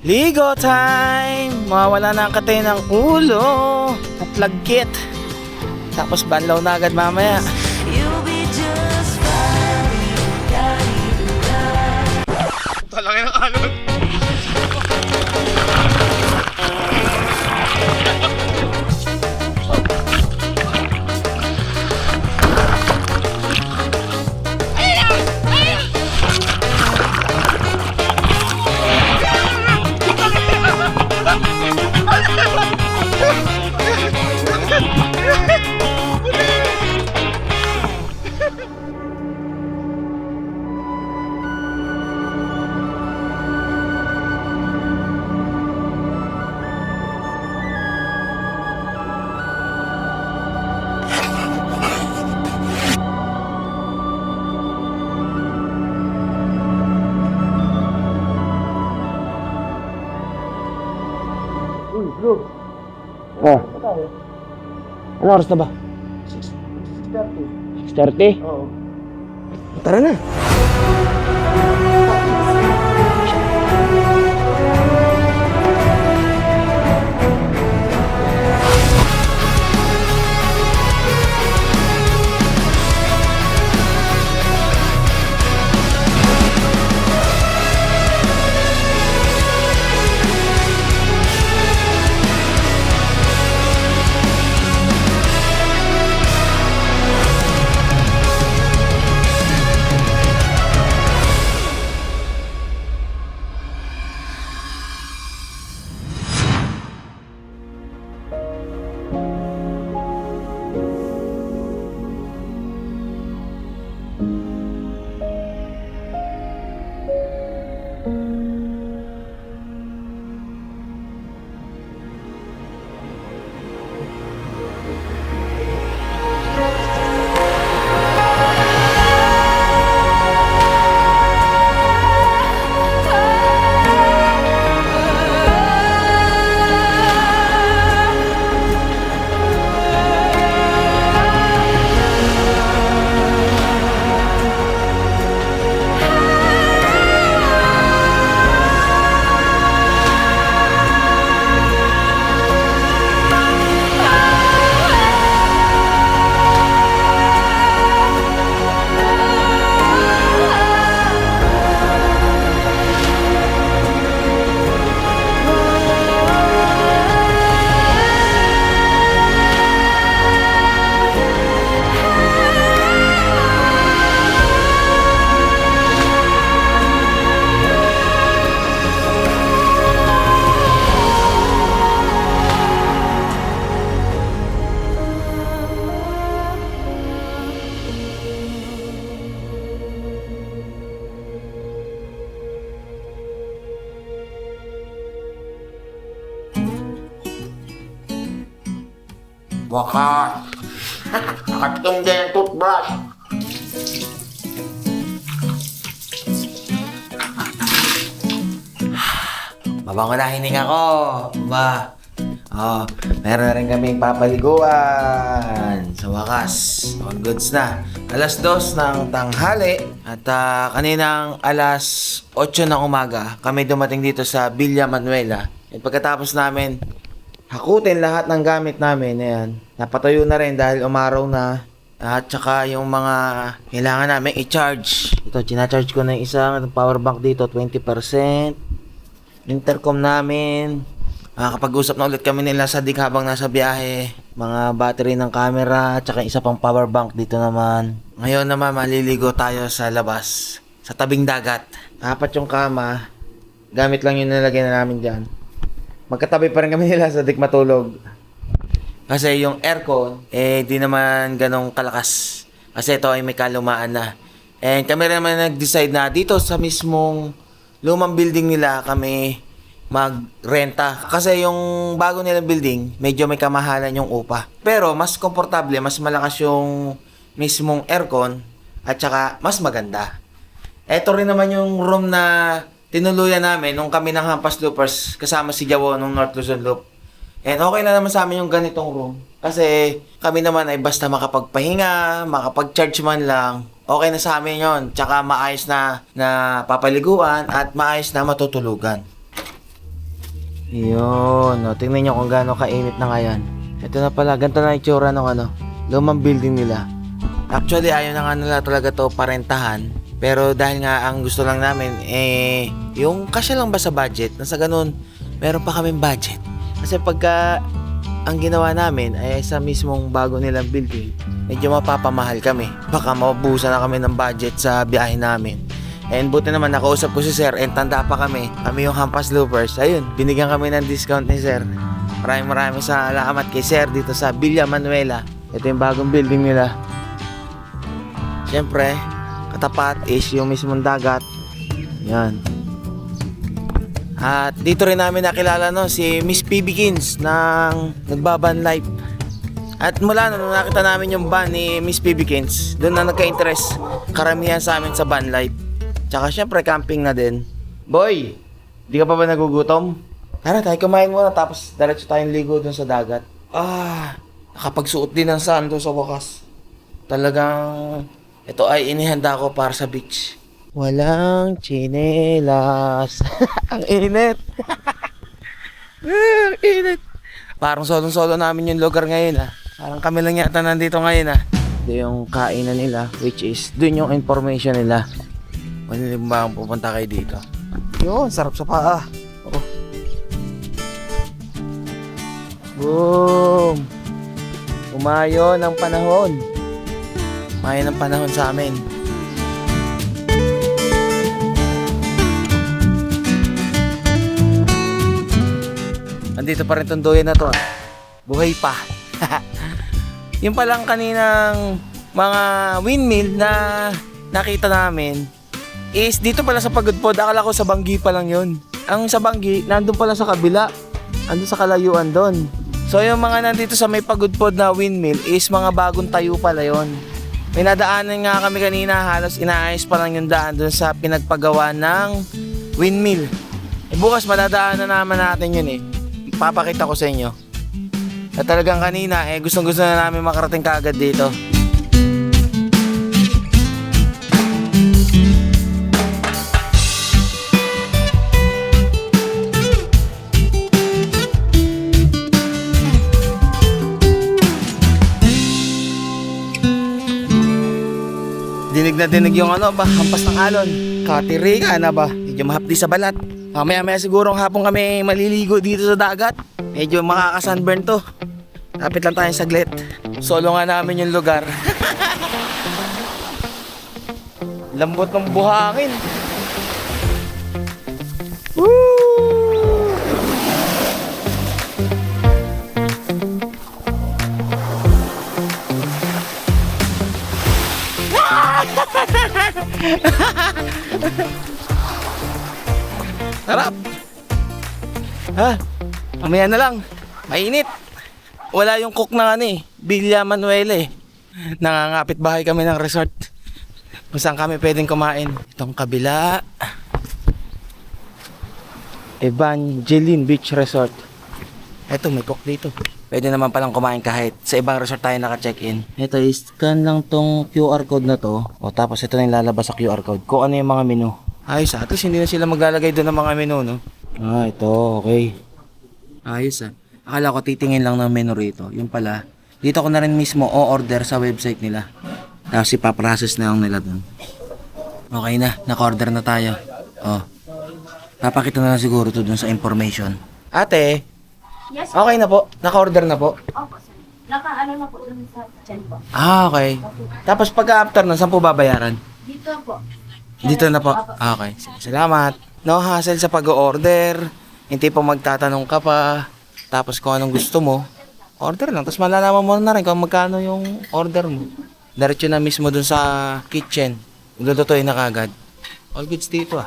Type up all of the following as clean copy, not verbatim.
Ligo time! Mawawala na ang katay ng ulo at lagkit. Tapos banlaw na agad mamaya. Talangin ang alon. Oh. Ano oras na ba? 6:30? Oo. Tara na. Wakas! Nakatingin din ang toothbrush. Mabango na hininga ko. Ba? Oh, meron na rin kaming papaliguan. Sa wakas, all goods na. Alas 2 ng tanghali at kaninang alas 8 ng umaga, kami dumating dito sa Villa Manuela. At pagkatapos namin hakutin lahat ng gamit namin, ayan, napatayo na rin dahil umaraw na. At saka yung mga kailangan namin i-charge. Ito, charge ko na yung isang power bank dito, 20%. Intercom namin. Kapag-usap na ulit kami nila sa Dik habang nasa biyahe. Mga battery ng camera, tsaka isa pang power bank dito naman. Ngayon naman maliligo tayo sa labas, sa tabing dagat. Apat yung kama. Gamit lang yung nilagay na namin dyan. Magkatabi pa rin kami nila sa Dik matulog. Kasi yung aircon, di naman ganong kalakas. Kasi ito ay may kalumaan na. And kami rin naman nag-decide na dito sa mismong lumang building nila kami magrenta. Kasi yung bago nilang building, medyo may kamahalan yung upa. Pero mas komportable, mas malakas yung mismong aircon at saka mas maganda. Ito rin naman yung room na tinuluyan namin nung kami ng Hampas Loopers kasama si Jawo nung North Luzon Loop. And okay na naman sa amin yung ganitong room. Kasi kami naman ay basta makapagpahinga, makapag-charge man lang, okay na sa amin yon. Tsaka maayos na papaliguan at maayos na matutulugan. Yun, no, tingnan nyo kung gaano kainit na ngayon. Ito na pala, ganito na itsura ng lumang building nila. Actually, ayaw na nga nila talaga to parentahan. Pero dahil nga ang gusto lang namin, yung kasya lang ba sa budget, nasa ganun, meron pa kaming budget. Kasi pagka ang ginawa namin ay sa mismong bago nilang building, medyo mapapamahal kami. Baka mabuhusan na kami ng budget sa biyahe namin. And buti naman nakausap ko si Sir and tanda pa kami yung Hampas Loopers. Ayun, binigyan kami ng discount ni Sir. Maraming salamat kay Sir dito sa Villa Manuela. Ito yung bagong building nila. Siyempre, katapat is yung mismong dagat. Yan. At dito rin namin nakilala si Miss Pibikins ng Nagbaban Life. At mula nung nakita namin yung van ni Miss Pibikins, doon na nagka-interest karamihan sa amin sa van life. Tsaka syempre camping na din. Boy, di ka pa ba nagugutom? Tara tayo kumain muna tapos diretso tayong ligo dun sa dagat. Nakapagsuot din ng sando sa wakas. Talagang ito ay inihanda ko para sa beach. Walang tsinelas. Ang init. Ang init. Parang solo-solo namin yung lugar ngayon Parang kami lang yata nandito ngayon Ito yung kainan nila, which is dun yung information nila. Pwede ba pupunta kayo dito? Yun, sarap sa paa. Oh. Boom! Umayo ng panahon. Umayo ng panahon sa amin. Andito pa rin tong duyan na to Buhay pa. Yung palang kaninang mga windmill na nakita namin is dito pala sa Pagudpod. Akala ko sa Banggi pa lang yun. Ang sa Banggi, nandun pala sa kabila. Andun sa kalayuan doon. So yung mga nandito sa may Pagudpod na windmill is mga bagong tayo pala yun. May nadaanan nga kami kanina, halos inaayos pa lang yung daan doon sa pinagpagawa ng windmill. Bukas madadaanan naman natin yun Papakita ko sa inyo. At talagang kanina gustong-gusto na namin makarating kaagad dito. Dinig na dinig yung hampas ng alon. Katirika na ba? Medyo mahapdi sa balat. Mamaya sigurong hapon kami maliligo dito sa dagat. Medyo makaka-sunburn to. Kapit lang tayo saglit. Solo nga namin yung lugar. Lambot ng buhangin. Woo! Sarap. Mamaya na lang. Mainit. Wala yung cook na Villa Manuela Nangangapit bahay kami ng resort. Kung saan kami pwedeng kumain. Itong kabila. Evangeline Beach Resort. Eto, may cook dito. Pwede naman palang kumain kahit sa ibang resort tayo naka-check-in. Ito, scan lang tong QR code na to. O tapos ito na yung lalabas sa QR code. Kung ano yung mga menu. Ayos at least hindi na sila maglalagay doon ng mga menu, no? Ito, okay. Ayos Akala ko titingin lang ng menu rito. Yung pala, dito ko na rin mismo o-order sa website nila. Tapos ipaprocess na lang nila doon. Okay na, naka-order na tayo. Papakita na lang siguro to doon sa information. Ate, Yes, okay na po? Naka-order na po? opo, sir. Naka-ano na po dun sa dyan po. Okay. Tapos pag-after nun, saan po babayaran? Dito po. Dito na po. Okay. Salamat. No hassle sa pag-order. Hindi pa magtatanong ka pa. Tapos kung anong gusto mo, order lang. Tapos malalaman mo na rin kung magkano yung order mo. Diretso na mismo dun sa kitchen. Lulutuin na kagad. All goods dito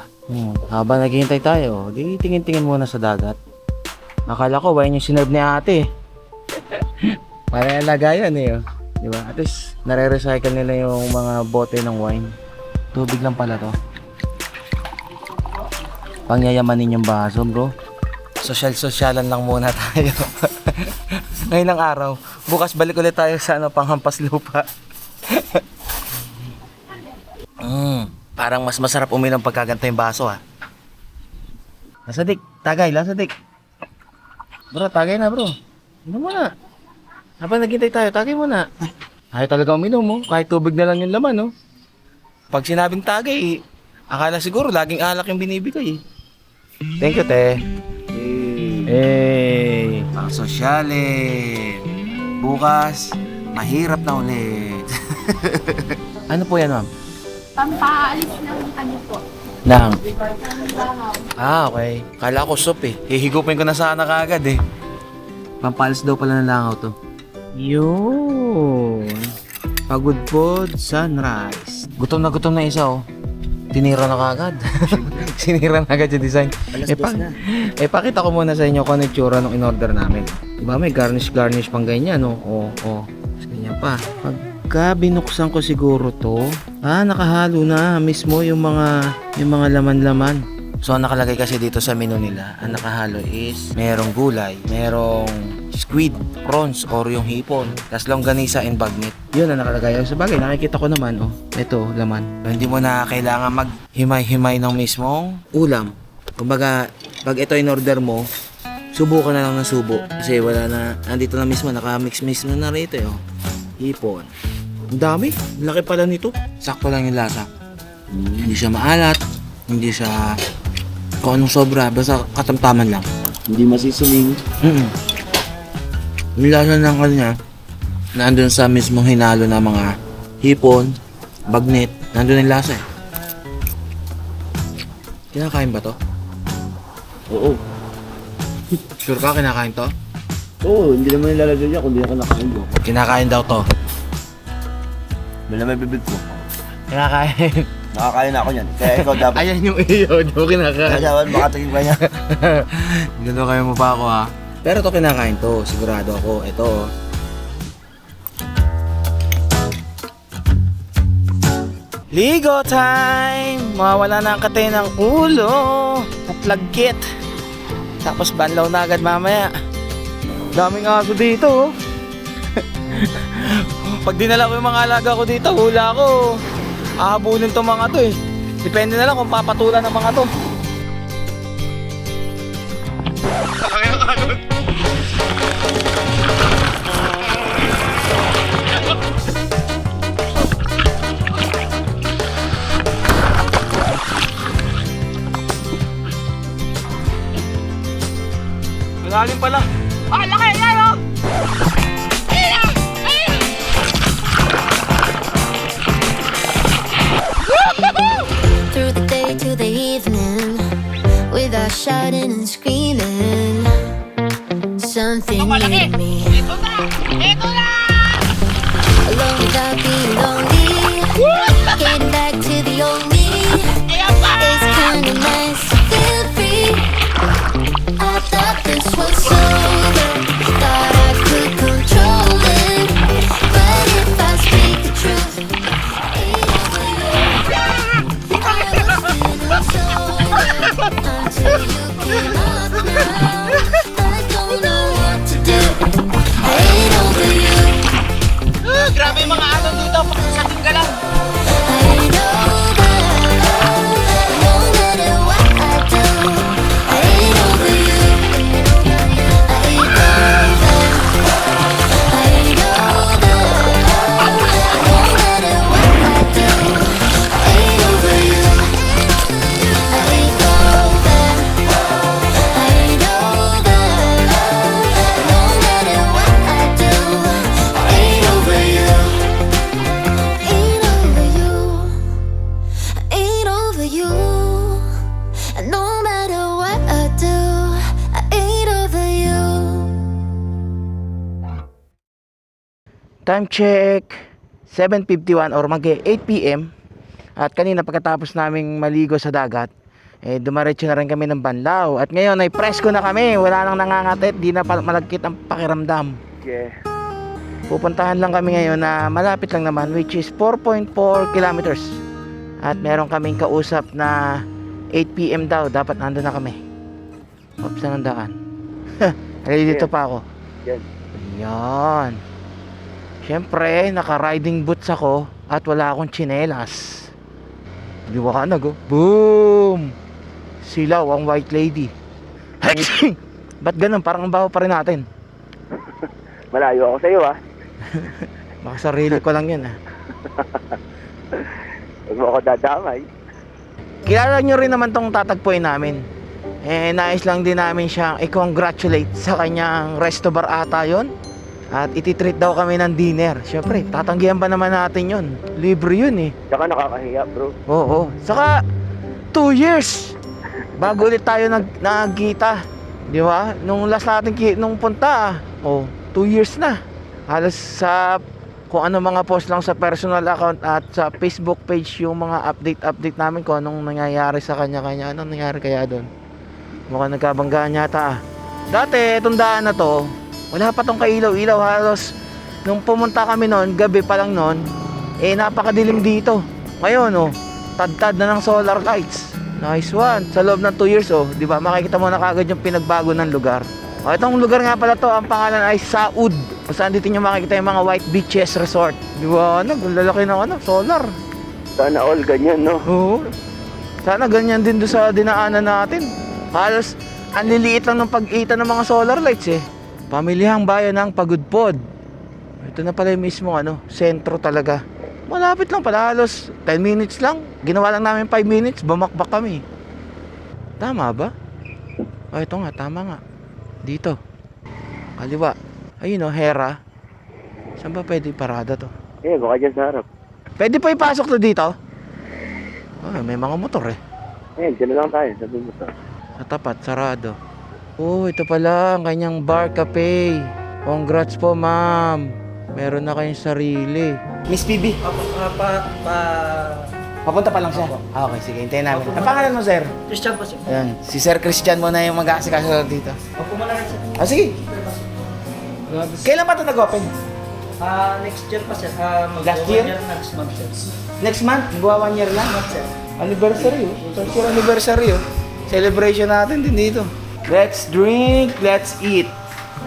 Habang naghihintay tayo, di tingin-tingin muna sa dagat. Akala ko wine yung sinerve ni ate. Para lagayan Di ba? At least nare-recycle nila yung mga bote ng wine. Tubig lang pala to. Pangyayamanin yung baso, bro. Social-socialan lang muna tayo. Ngayon ang araw. Bukas balik ulit tayo sa panghampas lupa. Parang mas masarap uminom pagkaganta yung baso Lasadik, tagay, lasadik. Bro, tagay na bro. Inom mo na. Habang naghintay tayo, tagay mo na. Ayaw talaga uminom mo. Kahit tubig na lang yung laman, no? Pag sinabing tagay, akala siguro laging alak yung binibigay. Thank you, te. Hey. Ang sosyalin. Bukas, mahirap na ulit. Ano po yan, ma'am? Pampaalis ng ano po. Nang. Ng langaw. Okay. Kala ko soup eh. Hihigupin ko na sana kaagad eh. Pampalis daw pala ng langaw to. Yun. Pagod pod, sunrise. Gutom na isa oh. Tinira na kaagad. Sinira na agad yung design. Pakita ko muna sa inyo kung ano yung tsura nung in-order namin. Diba may garnish pang ganyan no? Oo. Ganyan pa. Pagka binuksan ko siguro to, nakahalo na mismo yung mga laman-laman. So ang nakalagay kasi dito sa menu nila, ang nakahalo is merong gulay, merong squid, prawns, or yung hipon, tas longganisa and bagnet. Yun ang nakalagay. Sa bagay, nakikita ko naman, ito, laman. So, hindi mo na kailangan maghimay-himay ng mismong ulam. Kumbaga, pag ito in order mo, subo ka na lang ng subo. Kasi wala na, andito na mismo, nakamix mismo na rito, hipon. Ang dami, laki pala nito. Sakto lang yung lasa. Hindi siya maalat, hindi siya kung anong sobra, basta katamtaman lang. Hindi masisiling. Yung lasa ng kanya, nandun sa mismong hinalo ng mga hipon, bagnet, nandun yung lasa eh. Kinakain ba to? Oo. Sure ka kinakain to? Oo, hindi naman nilalagay niya kung hindi ako nakain ko. Kinakain daw to. Wala may bibig ko. Kinakain. Nakakain ako niyan. Kaya ikaw dapat. Ayan yung iyo, di mo kinakain. Kaya dapat makatingin pa niya. Gano'n kayo mo pa ako ha. Pero to kinakain to, sigurado ako. Ito. Ligo time! Mawala na ang katay ng ulo at lagkit. Tapos banlaw na agad mamaya. Daming aso dito. Pag dinala ko yung mga alaga ko dito, hula ko. Ahabulin to mga to eh. Depende na lang kung papatulan ng mga to. Malalim pala. Laki! Yan o! Through the day to the evening, without shouting and screaming, something made me alone without being lonely. Getting back to the old me. It's kinda nice to feel free. I thought this was over, thought I could control it, but if I speak the truth, until you came up now, I don't know what to do. I ain't over you. Grabe yung mga aso dito, pakisating ka lang. I ain't over. No matter what I do, I ain't over you. I ain't over. I ain't over. No matter what I do, I ain't over you. I ain't over. I ain't over. No matter what I do, I ain't over you. Ain't over you. Ain't over you. And no matter what I do, I ain't over you. Time check, 7:51 or mag 8 PM. At kanina pagkatapos naming maligo sa dagat, dumaretso na rin kami ng Banlaw. At ngayon ay presko na kami, wala nang nangangatit, di na malagkit ang pakiramdam. Yeah. Pupuntahan lang kami ngayon na malapit lang naman, which is 4.4 kilometers. At meron kaming kausap na 8 PM daw, dapat nandun na kami. Oops, saan ang daan? Dito pa ako. Yan. Yan. Siyempre, naka-riding boots ako at wala akong tsinelas. Liwanag oh. Boom! Silaw ang white lady. Ba't ganun? Parang ang baho pa rin natin. Malayo ako sa'yo ah. Baka sarili ko lang yun ah. Huwag mo ako dadamay. Kilala nyo rin naman tong tatagpuin namin. Eh, nais lang din namin siyang i-congratulate sa kanyang resto bar ata yun. At ititreat daw kami ng dinner. Siyempre, tatanggihan ba naman natin yun? Libre yun eh. Tsaka nakakahiya bro. Oo. Saka, 2 years bago ulit tayo nagkita. Di ba? Nung last natin nung punta, 2 years na. Halos sa kung ano mga post lang sa personal account at sa Facebook page yung mga update namin kung anong nangyayari sa kanya-kanya. Anong nangyari kaya doon? Mukhang nagkabanggaan yata ah. Dati, itong daan na to, wala pa tong kailaw-ilaw. Halos nung pumunta kami noon, gabi pa lang noon, napakadilim dito. Ngayon tad-tad na ng solar lights. Nice one. Sa loob ng 2 years di ba? Makikita mo na kagad yung pinagbago ng lugar. Itong lugar nga pala to, ang pangalan ay Saud. Kung saan dito nyo makikita yung mga white beaches resort. Di ba? Ang lalaki ng solar. Sana all ganyan no. Oo. Sana ganyan din doon sa dinaanan natin. Halos ang liliit lang ng pag-ita ng mga solar lights Pamilihang bayan ng Pagudpod. Ito na pala yung mismo sentro talaga. Malapit lang pala, halos 10 minutes lang. Ginawa lang namin 5 minutes, bumakbak kami. Tama ba? Ito nga, tama nga. Dito. Kaliwa. Ayun Hera. Saan ba pwede parada to? Go ka dyan sa harap. Pwede pa ipasok to dito? May mga motor Dyan na lang tayo, sabi mo to. Sa tapat, sarado. Ito pala ang kanyang bar cafe. Congrats po, ma'am. Meron na kayong sarili. Miss PB? Papunta pa lang siya? Okay, sige. Hintayin namin. Ang pangalan mo, sir? Christian po siya. Ayan. Si Sir Christian mo na yung mag-aasikaso dito. Opo mo na rin siya. Sige. Kailan ba ito nag-open? Next year pa siya. Last year? Next month siya. Next month? Gawa 1 year lang? Anniversary First year anniversary Celebration natin din dito. Let's drink, let's eat,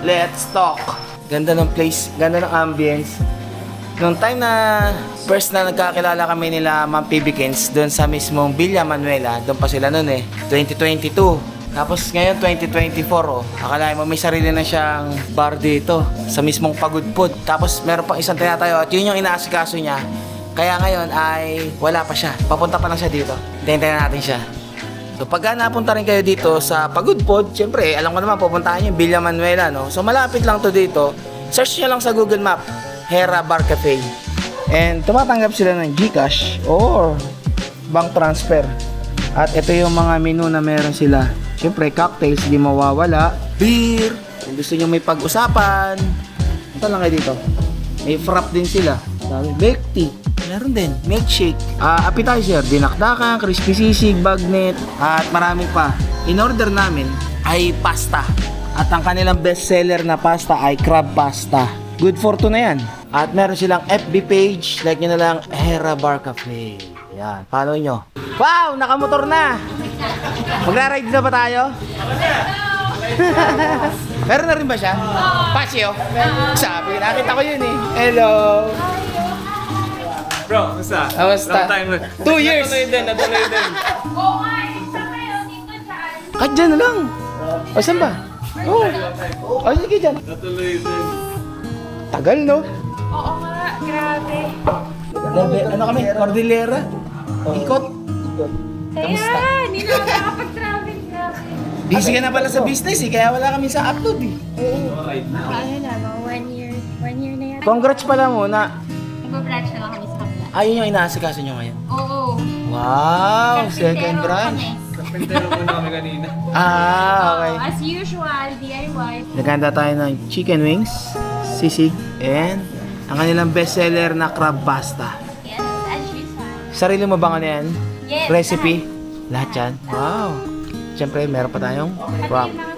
let's talk. Ganda ng place, ganda ng ambience. Noong time na first na nagkakilala kami nila Ma'am Pibikins doon sa mismong Villa Manuela, doon pa sila noon 2022. Tapos ngayon 2024 akalain mo may sarili na siyang bar dito sa mismong Pagudpod. Tapos meron pang isang tinatayo at yun yung inaasikaso niya. Kaya ngayon ay wala pa siya. Papunta pa lang siya dito. Hintayin natin siya. So pagka napunta rin kayo dito sa Pagudpod, syempre alam ko naman pupuntahan yung Villa Manuela So malapit lang to dito. Search nyo lang sa Google Map, Hera Bar Cafe. And tumatanggap sila ng GCash or bank transfer. At ito yung mga menu na meron sila. Syempre cocktails, di mawawala. Beer, kung gusto nyo may pag-usapan. Ito lang kayo dito. May frap din sila. Sabi, milk tea. Meron din, milkshake. Appetizer, dinakdakan, crispy sisig, bagnet, at maraming pa. In order namin ay pasta. At ang kanilang best seller na pasta ay crab pasta. Good for two na yan. At meron silang FB page, like nyo na lang, Hera Bar Cafe. Yan, follow nyo. Wow, nakamotor na! Magra-ride na ba tayo? Meron na rin ba siya? Pasio? Sabi, nakita ko yun Hello! Bro, basta. Kamusta? 2 years! Natuloy din. Oo nga, isa kayo dito dyan. Kadyan na lang! O, saan ba? Sige dyan. Natuloy din. Tagal, no? Oo nga, grabe. Ano kami? Cordillera? Ikot? Kaya, hindi na ako nakapag-travel, grabe. Busy ka na pala sa business kaya wala kami sa upload Ayun na, mga 1 year. 1 year na yan. Congrats pala muna. Mag-branch na lang kami sa kanila. Ayun yung inaasikaso nyo ngayon. Oo. Wow! Second Carpintero branch. kami. Kapintero muna kami kanina. Okay. As usual, DIY. Naganda tayo ng chicken wings, sisig, and ang kanilang bestseller na crab pasta. Yes, as usual. Sarili mo bang ano yan? Yes, Recipe? Lahat yan? Wow! Siyempre, meron pa tayong Pati crab. yung mga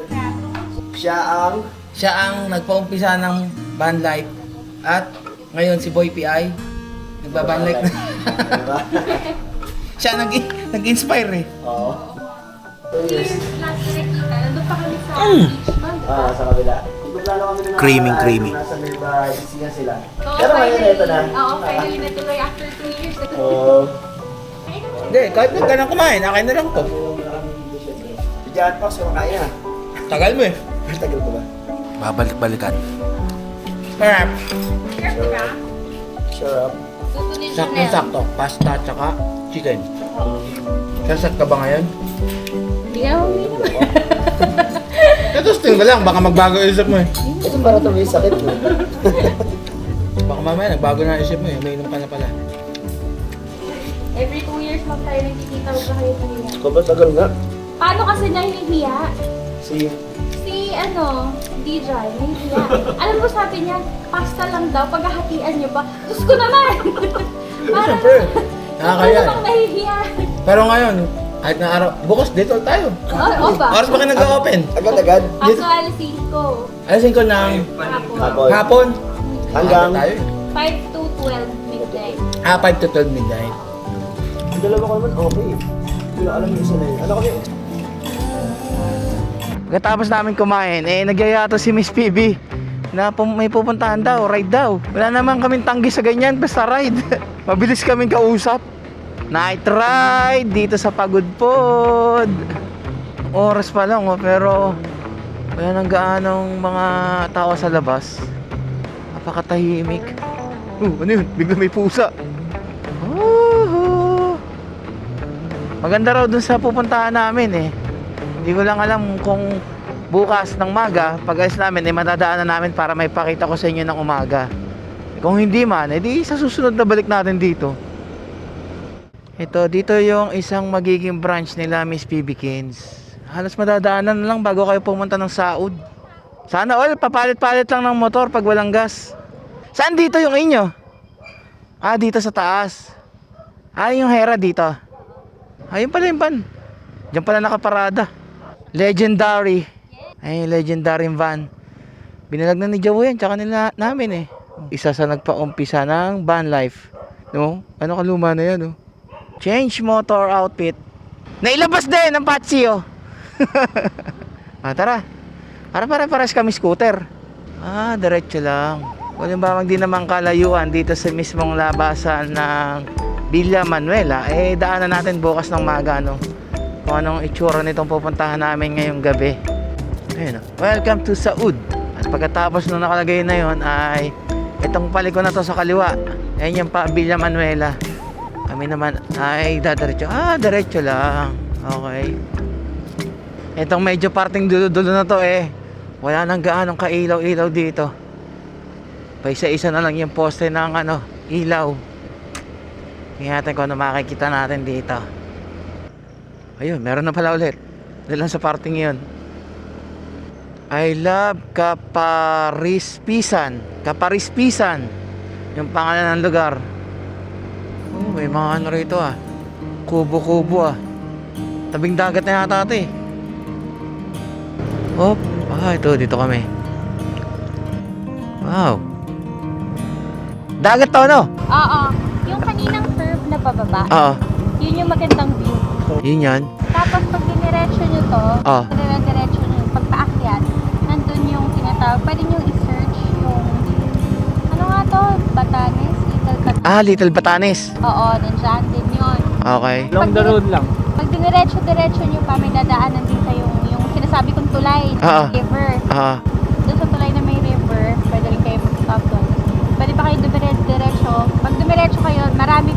crab. Siya ang nagpaumpisa ng van life. At ngayon si Boy PI nagba-van life na. Siya nag-inspire Oo. 2 years last na nakita. Nandun pa kami sa beach. Sa kabila. Creamy. Nasa nearby, isigan sila. Oo, Pero ngayon, finally. ito na. Oo, finally natuloy after 2 years. Oo. Hindi, kahit nagka nang kumain, nakain na lang to. Si John Fox, kumakain na. Tagal mo Tagal ko ba? Babalik-balikan. Careful ka. Sure up. Tutunin Sakto-sakto. Pasta tsaka chicken. Sasat ka ba ngayon? Hindi ka humingi. Natosting ka lang. Baka magbago yung isip mo eh. Ito para ito may sakit mo. Baka mamaya nagbago na isip mo eh. May inom ka na pala. Every 2 years lang tayo nagkikita. Huwag na kayo nahiya. Kaba tagal nga. Paano kasi nahihiya? Si Si DJ, nahihiya. Alam mo sabi niya, pasta lang daw, paghahatian niyo ba? Diyos ko naman! Parang, Siyempre. Nakakaya. Ano bang nahihiya? Pero ngayon, kahit na araw, bukas dito tayo. Oo ba? Oras ba kayo nag-open? agad-agad. Actual 5. Alisin ko ng Hapon. Hapon. hapon. Hanggang Tayo eh. 5 to 12 midnight. 5 to 12 midnight. ang dalawa ko naman okay. Hindi ko alam yung isa na yun. Ano kasi? Pagkatapos namin kumain, nagyaya to si Miss PB na may pupuntahan daw, ride daw. Wala naman kaming tanggi sa ganyan, basta ride. Mabilis kaming kausap. Night ride dito sa Pagudpod. Oras pa lang pero wala nang gaanong mga tao sa labas. Napakatahimik. Ano yun? Bigla may pusa. Maganda raw dun sa pupuntahan namin eh. Hindi ko lang alam kung bukas ng maga, pag alis namin, matadaanan namin para may pakita ko sa inyo ng umaga. Kung hindi man, edi sa susunod na balik natin dito. Dito yung isang magiging branch nila, Miss PB Kins. Halos madadaanan na lang bago kayo pumunta ng Saud. Sana all, papalit-palit lang ng motor pag walang gas. Saan dito yung inyo? Dito sa taas. Yung Hera dito. Ayun pala yung van. Diyan pala nakaparada. Legendary. Legendary van. Binalag na ni Joe yan, tsaka nila namin eh. Isa sa nagpa-umpisa ng van life. No? Ano kaluma na yan, no? Change motor outfit. Nailabas din ng Patsy, oh. Tara. Para-pares kami scooter. Diretso lang. Walang bawang di naman kalayuan dito sa mismong labasan ng Villa Manuela. Daanan natin bukas ng maga, no? Kung anong itsura nitong pupuntahan namin ngayong gabi. Ayun, welcome to Saud. At pagkatapos nung nakalagay na yon ay itong paliko na to sa kaliwa. Ayun yung pa Villa Manuela. Kami naman ay dadiretso. Diretso lang. Okay. Itong medyo parting dulo-dulo na to wala nang gaanong kailaw-ilaw dito. Pa isa-isa na lang yung poste ng ilaw. Tingnan natin kung ano makikita natin dito. Ayun, meron na pala ulit. Dahil sa parting yun. I love Kaparispisan. Kaparispisan. Yung pangalan ng lugar. May mga rito Kubo-kubo Tabing dagat na yata ito ito, dito kami. Wow. Dagat to, no? Oo. Yung kaninang curve na pababa, Oo. yun yung magandang view. Yun yan. Tapos pag diniretso nyo to, Ah. dire-diretso nyo, pag paakyat, nandun yung tinatawag, pwede nyo i-search yung, ano nga to, Batanes, Little Batanes. Little Batanes. Oo, nandiyan din yun. Okay. Long the road lang. Pag diniretso-diretso nyo pa, may dadaanan din kayong, yung sinasabi kong tulay, Oo. river. Doon sa tulay na may river, pwede rin kayo mag-stop doon. Pwede pa kayo dumiretso. Pag dumiretso kayo, marami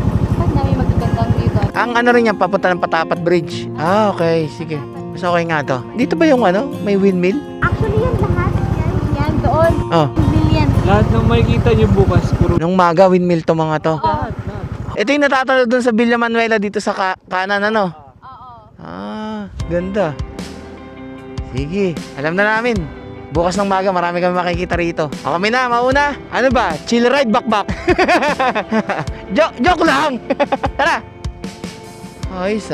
magagandang view doon. Ang rin yan, papunta ng Patapat Bridge. Okay, sige. Mas okay nga to. Dito ba yung may windmill? Actually, yan lahat. Yan, doon. Million. Lahat ng makikita nyo bukas, puro Nung maga, windmill to mga to. Oo. Ito yung natatalo dun sa Villa Manuela dito sa kanan, ano? Oo. Ganda. Sige, alam na namin. Bukas ng maga, marami kami makikita rito. Kami na, mauna. Ano ba? Chill ride, bakbak. Joke lang. Tara. Ayos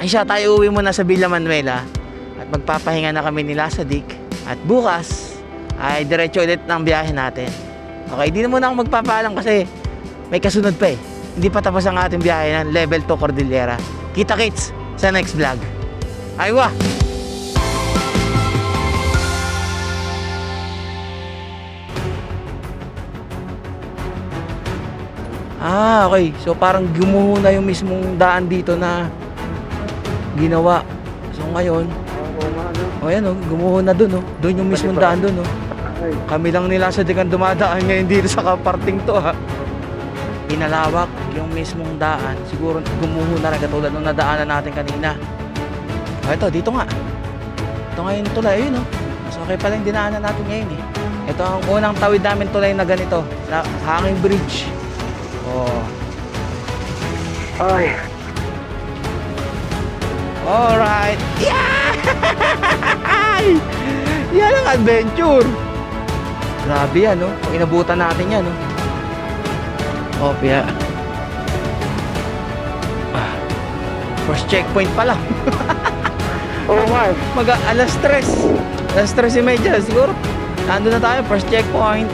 Ay siya, tayo uwi muna sa Villa Manuela. At magpapahinga na kami nila sa Dick. At bukas, ay diretso ulit ng biyahe natin. Okay, di na muna ako magpapaalam kasi may kasunod pa Hindi pa tapos ang ating biyahe ng Level 2 Cordillera. Kita-kits sa next vlog. Aywa! Okay. So parang gumuho na yung mismong daan dito na ginawa. So ngayon, O yan o, gumuho na dun o. Doon yung mismong daan dun o. Kami lang nila sa dikan dumadaan ngayon dito sa kaparting to ha. Pinalawak yung mismong daan. Siguro gumuho na rin katulad nung nadaanan natin kanina. O ito, dito nga. Ito nga yung tulay, ayun o. Mas okay pala yung dinaanan natin ngayon eh. Ito ang unang tawid namin tulay na ganito. Sa Hanging Bridge. Oh. Ay. Alright. Yeah! Yan ang adventure. Grabe yan, no? Kung inabutan natin yan, no? Oh, Pia. First checkpoint pa lang. Oh my. Alas 3:30 siguro. Nandun na tayo, first checkpoint.